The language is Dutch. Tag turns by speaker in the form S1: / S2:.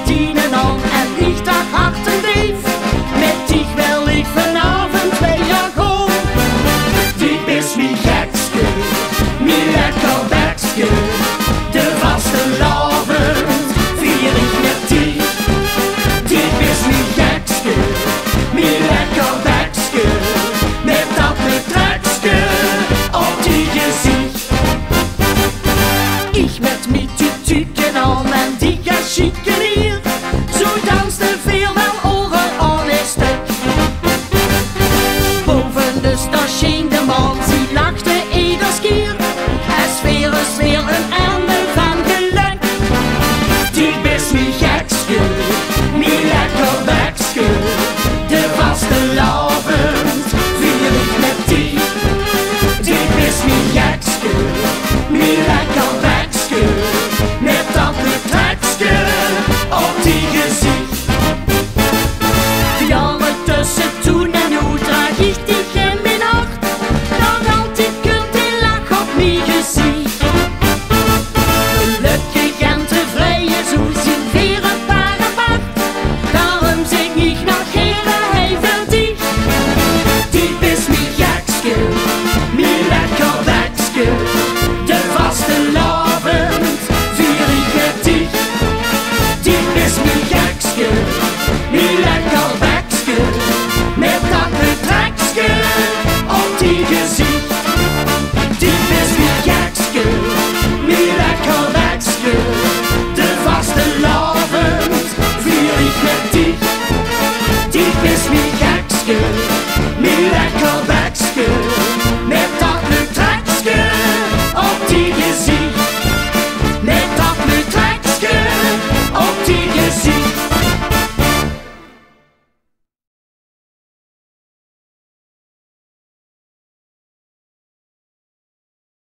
S1: 10 an en ich dag hart en dief. Met dich wil ik vanavond weer gaan. Dit is mijn gekske, mijn lekker bekske. De vastelavond vier ik met dich. Dit is mijn gekske, mijn lekker bekske. Met dat betrekske op die gezicht. Ich met mijn tutuken aan en die geschikken hier. Zo danst de veel wel overal is stuk. Boven de station de man, sie lachte ieders keer. Es weer een einde van geluk. Die bist mijn gekske, mijn lekker bekske. De vastelavond vier ik met die. Die bist mijn gekske, mijn lekker bekske. Met dat betrekske op die gezicht. De jaren tussen toen en nu draag ik dich in mijn hart. Nog altijd kunt die lach op mijn gezicht. Gelukkig en tevreden, zo zien weer een paar apart. Daarom zing ik nog even dich. Die is mijn gekske, mijn lekker bekske. De vastelavond vier ik met dich. Die is mijn